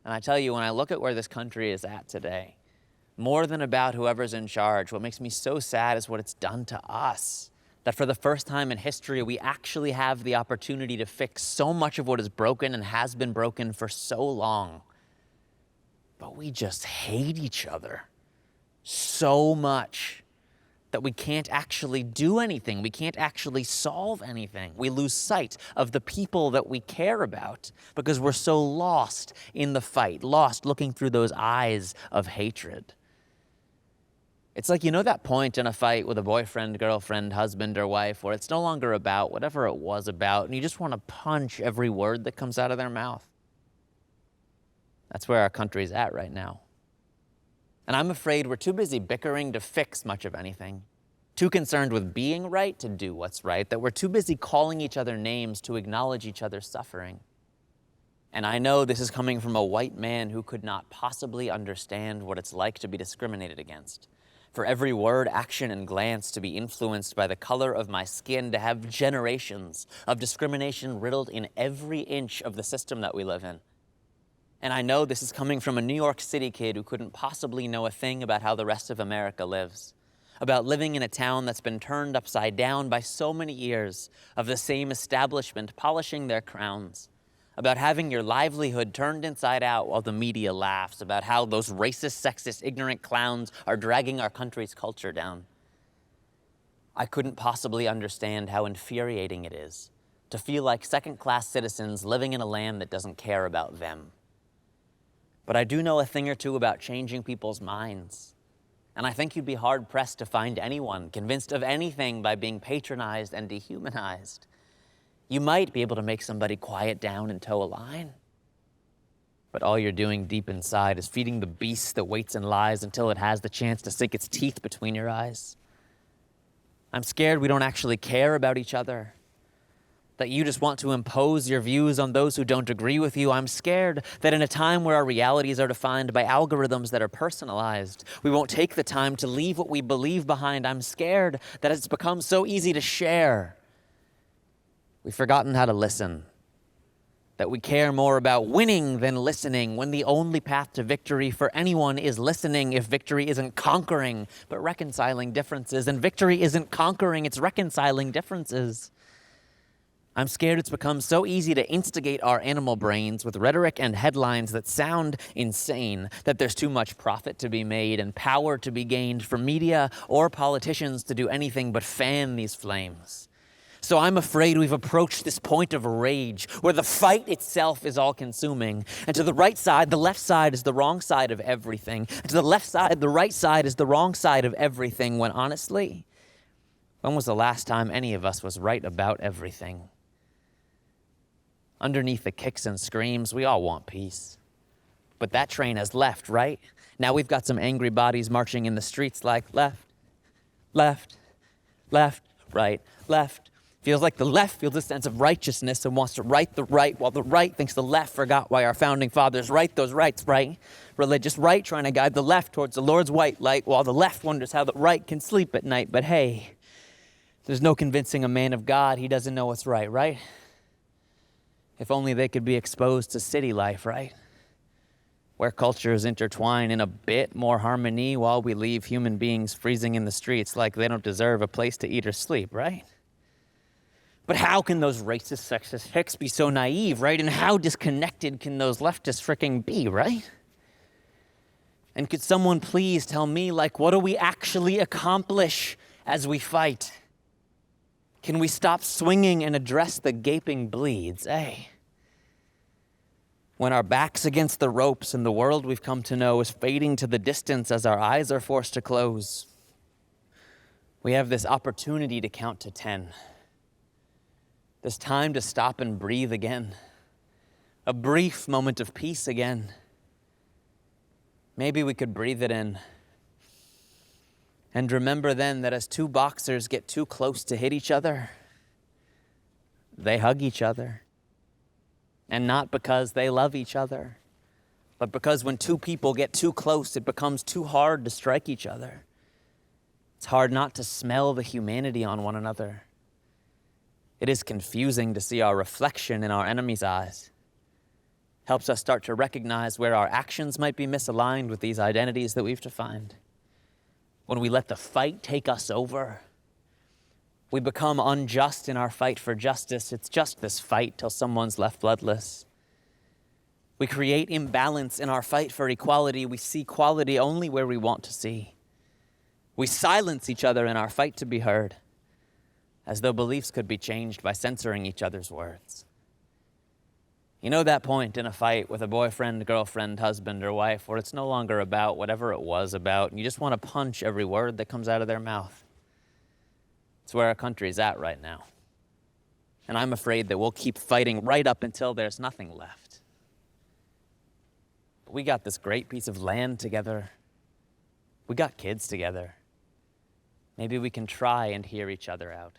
And I tell you, when I look at where this country is at today, more than about whoever's in charge, what makes me so sad is what it's done to us. That for the first time in history, we actually have the opportunity to fix so much of what is broken and has been broken for so long. But we just hate each other so much that we can't actually do anything. We can't actually solve anything. We lose sight of the people that we care about because we're so lost in the fight, lost looking through those eyes of hatred. It's like, that point in a fight with a boyfriend, girlfriend, husband, or wife where it's no longer about whatever it was about, and you just want to punch every word that comes out of their mouth. That's where our country's at right now. And I'm afraid we're too busy bickering to fix much of anything, too concerned with being right to do what's right, that we're too busy calling each other names to acknowledge each other's suffering. And I know this is coming from a white man who could not possibly understand what it's like to be discriminated against. For every word, action, and glance to be influenced by the color of my skin, to have generations of discrimination riddled in every inch of the system that we live in. And I know this is coming from a New York City kid who couldn't possibly know a thing about how the rest of America lives, about living in a town that's been turned upside down by so many years of the same establishment polishing their crowns, about having your livelihood turned inside out while the media laughs, about how those racist, sexist, ignorant clowns are dragging our country's culture down. I couldn't possibly understand how infuriating it is to feel like second-class citizens living in a land that doesn't care about them. But I do know a thing or two about changing people's minds. And I think you'd be hard-pressed to find anyone convinced of anything by being patronized and dehumanized. You might be able to make somebody quiet down and toe a line. But all you're doing deep inside is feeding the beast that waits and lies until it has the chance to sink its teeth between your eyes. I'm scared we don't actually care about each other, that you just want to impose your views on those who don't agree with you. I'm scared that in a time where our realities are defined by algorithms that are personalized, we won't take the time to leave what we believe behind. I'm scared that it's become so easy to share. We've forgotten how to listen, that we care more about winning than listening, when the only path to victory for anyone is listening. If victory isn't conquering, but reconciling differences, and victory isn't conquering, it's reconciling differences. I'm scared it's become so easy to instigate our animal brains with rhetoric and headlines that sound insane, that there's too much profit to be made and power to be gained for media or politicians to do anything but fan these flames. So I'm afraid we've approached this point of rage where the fight itself is all-consuming. And to the right side, the left side is the wrong side of everything. And to the left side, the right side is the wrong side of everything, when honestly, when was the last time any of us was right about everything? Underneath the kicks and screams, we all want peace. But that train has left, right? Now we've got some angry bodies marching in the streets like left, left, left, right, left. Feels like the left feels a sense of righteousness and wants to right the right, while the right thinks the left forgot why our founding fathers right those rights, right? Religious right trying to guide the left towards the Lord's white light, while the left wonders how the right can sleep at night. But hey, there's no convincing a man of God he doesn't know what's right, right? If only they could be exposed to city life, right? Where cultures intertwine in a bit more harmony while we leave human beings freezing in the streets like they don't deserve a place to eat or sleep, right? But how can those racist, sexist hicks be so naive, right? And how disconnected can those leftists fricking be, right? And could someone please tell me, what do we actually accomplish as we fight? Can we stop swinging and address the gaping bleeds, eh? When our back's against the ropes and the world we've come to know is fading to the distance as our eyes are forced to close, we have this opportunity to count to 10. This time to stop and breathe again. A brief moment of peace again. Maybe we could breathe it in. And remember then that as two boxers get too close to hit each other, they hug each other. And not because they love each other, but because when two people get too close, it becomes too hard to strike each other. It's hard not to smell the humanity on one another. It is confusing to see our reflection in our enemy's eyes. helps us start to recognize where our actions might be misaligned with these identities that we've defined. When we let the fight take us over, we become unjust in our fight for justice. It's just this fight till someone's left bloodless. We create imbalance in our fight for equality. We see quality only where we want to see. We silence each other in our fight to be heard, as though beliefs could be changed by censoring each other's words. You know that point in a fight with a boyfriend, girlfriend, husband, or wife where it's no longer about whatever it was about, and you just want to punch every word that comes out of their mouth. It's where our country's at right now. And I'm afraid that we'll keep fighting right up until there's nothing left. But we got this great piece of land together. We got kids together. Maybe we can try and hear each other out.